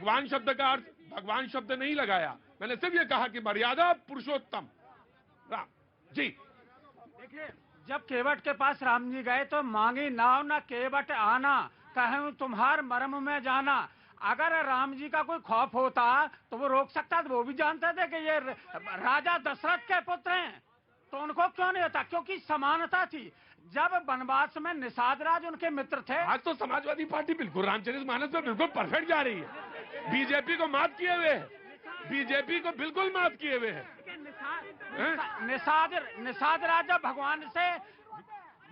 भगवान शब्द का अर्थ भगवान शब्द नहीं लगाया, मैंने सिर्फ ये कहा कि मर्यादा पुरुषोत्तम राम जी। देखिए, जब केवट के पास राम जी गए तो मांगी नाव न केवट आना, कहूं तुम्हार मर्म में जाना। अगर राम जी का कोई खौफ होता तो वो रोक सकता था, वो भी जानते थे कि ये राजा दशरथ के पुत्र हैं, तो उनको क्यों नहीं होता? क्योंकि समानता थी। जब वनवास में निषाद राज उनके मित्र थे। आज तो समाजवादी पार्टी बिल्कुल रामचरितमानस में बिल्कुल परफेक्ट जा रही है, बीजेपी को मात किए हुए है, बीजेपी को बिल्कुल मात किए हुए है। निषाद राज जब भगवान से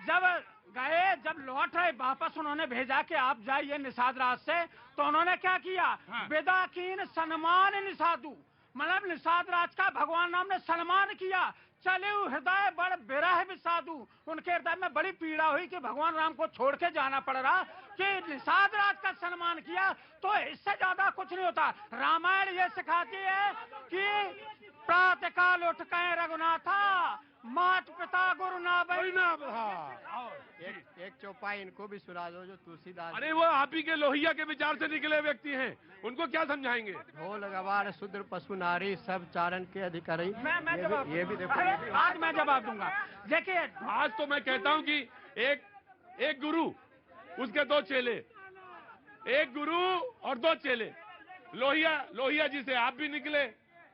जब गए, जब लौट रहे वापस उन्होंने भेजा कि आप जाइए निषाद राज से, तो उन्होंने क्या किया? विदा कीन सन्मान निषादु, मतलब निषाद राज का भगवान राम ने सम्मान किया। चले हृदय बड़ विरह विषादु, उनके हृदय में बड़ी पीड़ा हुई कि भगवान राम को छोड़ के जाना पड़ रहा, कि निषाद राज का सम्मान किया। तो इससे ज्यादा कुछ नहीं होता। रामायण ये सिखाती है कि प्रातः काल उठ के रघुनाथा, मात पिता गुरु ना बई ना। एक चौपाई इनको भी सुना दो जो तुलसीदास। अरे वो आप ही के लोहिया के विचार से निकले व्यक्ति हैं, उनको क्या समझाएंगे? ढोल गवार शूद्र पशु नारी सब चारण के अधिकारी। मैं जवाब, ये भी देखो, आज मैं जवाब दूंगा। देखिए, आज तो मैं कहता हूं कि एक गुरु, उसके दो चेले, एक गुरु और दो चेले। लोहिया जी से आप भी निकले,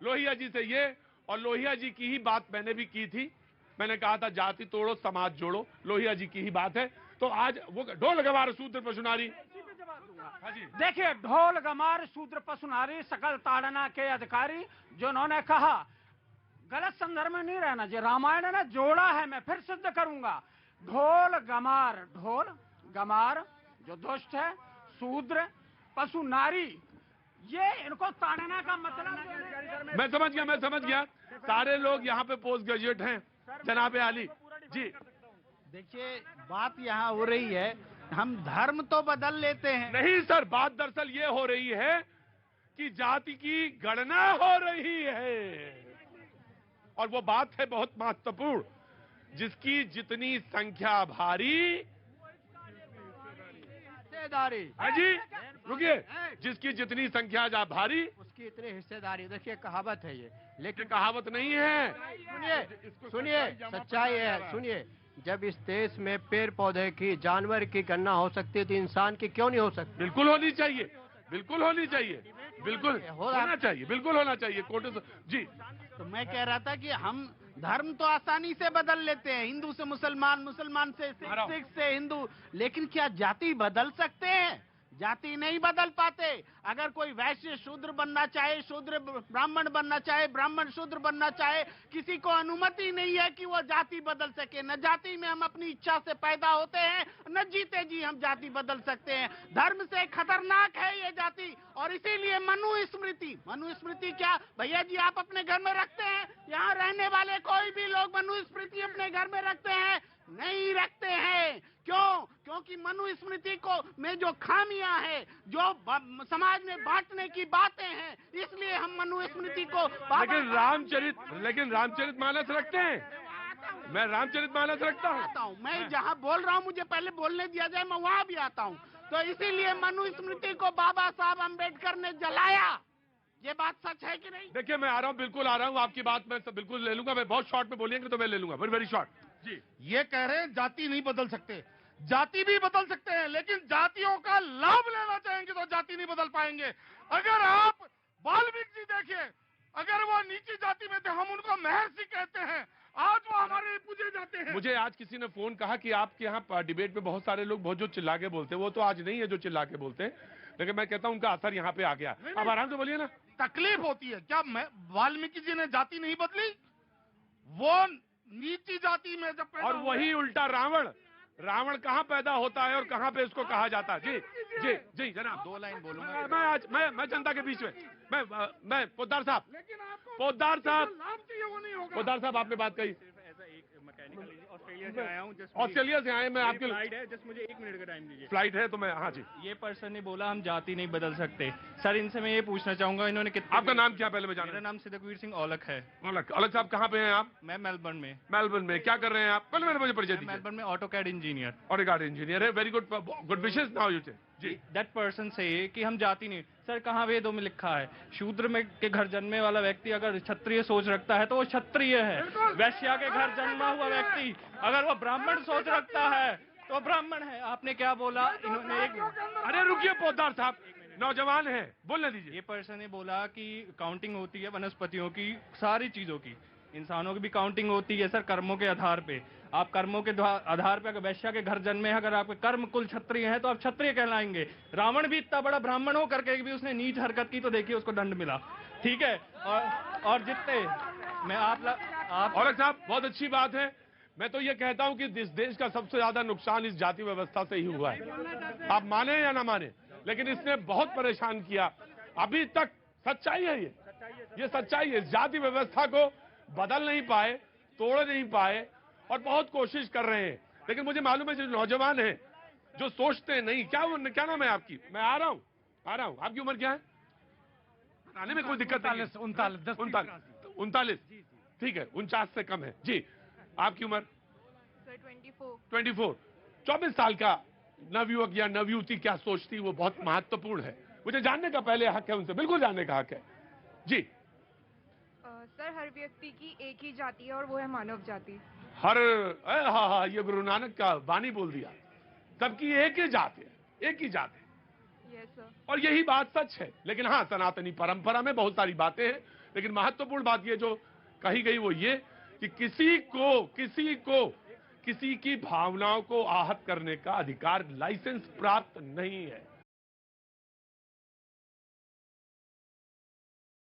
लोहिया जी से ये, और लोहिया जी की ही बात मैंने भी की थी। मैंने कहा था जाति तोड़ो समाज जोड़ो, लोहिया जी की ही बात है। तो आज वो ढोल गवार शूद्र पशु नारी। देखिए, ढोल गमार शूद्र पशु नारी सकल ताड़ना के अधिकारी, जो उन्होंने कहा, गलत संदर्भ में नहीं रहना। जो रामायण ने जोड़ा है, मैं फिर सिद्ध करूंगा। ढोल गमार जो दुष्ट है, शूद्र पशु नारी, ये इनको ताड़ना का मतलब। मैं समझ गया। सारे लोग यहाँ पे पोस्ट ग्रेजुएट हैं जनाब आली जी। देखिए, बात यहाँ हो रही है, हम धर्म तो बदल लेते हैं। नहीं सर, बात दरअसल ये हो रही है कि जाति की गणना हो रही है, और वो बात है बहुत महत्वपूर्ण। जिसकी जितनी संख्या भारी, हाँ जी रुकिए, जिसकी जितनी संख्या जा भारी उसकी इतनी हिस्सेदारी। देखिए कहावत है ये, लेकिन कहावत नहीं है। सुनिए सच्चाई है, सुनिए। जब इस देश में पेड़ पौधे की, जानवर की गणना हो सकती है तो इंसान की क्यों नहीं हो सकती? बिल्कुल होनी चाहिए, बिल्कुल होनी चाहिए, बिल्कुल होना चाहिए, बिल्कुल होना चाहिए। कोटे जी। तो मैं कह रहा था कि हम धर्म तो आसानी से बदल लेते हैं, हिंदू से मुसलमान, मुसलमान से सिख से हिंदू, लेकिन क्या जाति बदल सकते हैं? जाति नहीं बदल पाते। अगर कोई वैश्य शूद्र बनना चाहे, शूद्र ब्राह्मण बनना चाहे, ब्राह्मण शूद्र बनना चाहे, किसी को अनुमति नहीं है कि वो जाति बदल सके। न जाति में हम अपनी इच्छा से पैदा होते हैं, न जीते जी हम जाति बदल सकते हैं। धर्म से खतरनाक है ये जाति, और इसीलिए मनुस्मृति क्या भैया जी आप अपने घर में रखते हैं? यहाँ रहने वाले कोई भी लोग मनुस्मृति अपने घर में रखते हैं? नहीं रखते हैं। क्यों? क्योंकि मनुस्मृति को में जो खामियां हैं, जो समाज में बांटने की बातें हैं, इसलिए हम मनुस्मृति को। लेकिन रामचरित मानस रखते हैं। मैं रामचरित मानस रखता हूँ। मैं जहाँ बोल रहा हूँ, मुझे पहले बोलने दिया जाए, मैं वहाँ भी आता हूँ। तो इसीलिए मनुस्मृति को बाबा साहब अम्बेडकर ने जलाया। ये बात सच है कि नहीं? देखिए, मैं आ रहा हूँ, बिल्कुल आ रहा हूँ, आपकी बात मैं बिल्कुल ले लूंगा। मैं बहुत शॉर्ट में बोलेंगे तो मैं ले लूंगा, वेरी शॉर्ट जी। ये कह रहे हैं जाति नहीं बदल सकते, जाति भी बदल सकते हैं, लेकिन जातियों का लाभ लेना चाहेंगे तो जाति नहीं बदल पाएंगे। अगर आप वाल्मीकि जी देखिए, अगर वो नीची जाति में थे, हम उनको महर्षि कहते हैं, आज वो हमारे पूजे जाते हैं। मुझे आज किसी ने फोन कहा कि आपके यहाँ डिबेट में बहुत सारे लोग बहुत जो चिल्ला के बोलते हैं, वो तो आज नहीं है जो चिल्ला के बोलते हैं, लेकिन मैं कहता हूँ उनका असर यहाँ पे आ गया। अब आराम से बोलिए ना। तकलीफ होती है क्या? वाल्मीकि जी ने जाति नहीं बदली, वो नीची जाति में जब पैदा, और वही उल्टा रावण कहाँ पैदा होता है और कहाँ पे इसको कहा जाता है? जी जी जी जनाब, 2 लाइन बोलूंगा। मैं जनता के बीच में मैं पोद्दार साहब, आपने बात कही। ऑस्ट्रेलिया से आया हूँ। ऑस्ट्रेलिया से आए, मैं आपके फ्लाइट है, जस्ट मुझे 1 मिनट का टाइम दीजिए। फ्लाइट है तो मैं, हाँ जी। ये पर्सन ने बोला हम जाति नहीं बदल सकते। सर, इनसे मैं ये पूछना चाहूंगा, इन्होंने कितना। आपका नाम क्या पहले मैं जाना? मेरा नाम सिद्धवीर सिंह औलख है। औलख साहब, कहाँ पे हैं आप? मैं मेलबर्न में। क्या कर रहे हैं आप? पहले मुझे परिचय दीजिए। मेलबर्न में ऑटोकैड इंजीनियर। ऑटोकैड इंजीनियर है, वेरी गुड विशेष नाउ यू। दैट पर्सन से कि हम जाति नहीं। सर कहाँ वेदों में लिखा है शूद्र में के घर जन्मे वाला व्यक्ति अगर क्षत्रिय सोच रखता है तो वो क्षत्रिय है। वैश्या के घर जन्मा हुआ व्यक्ति अगर वो ब्राह्मण सोच रखता है तो ब्राह्मण है। आपने क्या बोला? इन्होंने एक अरे रुकिए पोद्दार साहब, नौजवान है, बोलने दीजिए। ये पर्सन ने बोला कि काउंटिंग होती है वनस्पतियों की, सारी चीजों की, इंसानों की भी काउंटिंग होती है सर कर्मों के आधार पे। आप कर्मों के आधार पे अगर वैश्या के घर जन्मे हैं, अगर आपके कर्म कुल क्षत्रिय हैं तो आप क्षत्रिय कहलाएंगे। रावण भी इतना बड़ा ब्राह्मण हो करके भी उसने नीच हरकत की तो देखिए उसको दंड मिला। ठीक है, और जितने मैं आप औरत साहब बहुत अच्छी बात है। मैं तो ये कहता हूं कि इस देश का सबसे ज्यादा नुकसान इस जाति व्यवस्था से ही हुआ है, आप माने या ना माने, लेकिन इसने बहुत परेशान किया। अभी तक सच्चाई है, ये सच्चाई है। जाति व्यवस्था को बदल नहीं पाए, तोड़ नहीं पाए और बहुत कोशिश कर रहे हैं। लेकिन मुझे मालूम है जो नौजवान हैं जो सोचते नहीं, क्या नाम है आपकी? मैं आ रहा हूं। आपकी उम्र क्या है? आने में कोई दिक्कत नहीं? 39। ठीक है, 49 से कम है जी। आपकी उम्र? सर 24। 24 साल का नवयुवक या नवयुवती क्या सोचती वो बहुत महत्वपूर्ण है। मुझे जानने का पहले हक है, उनसे बिल्कुल जानने का हक है जी। सर हर व्यक्ति की एक ही जाति है और वो है मानव जाति। हाँ, ये गुरु नानक का वाणी बोल दिया, सबकी एक ही जात है, एक ही जात है। Yes sir. और यही बात सच है। लेकिन हाँ, सनातनी परंपरा में बहुत सारी बातें हैं, लेकिन महत्वपूर्ण बात ये जो कही गई वो ये कि किसी की भावनाओं को आहत करने का अधिकार लाइसेंस प्राप्त नहीं है।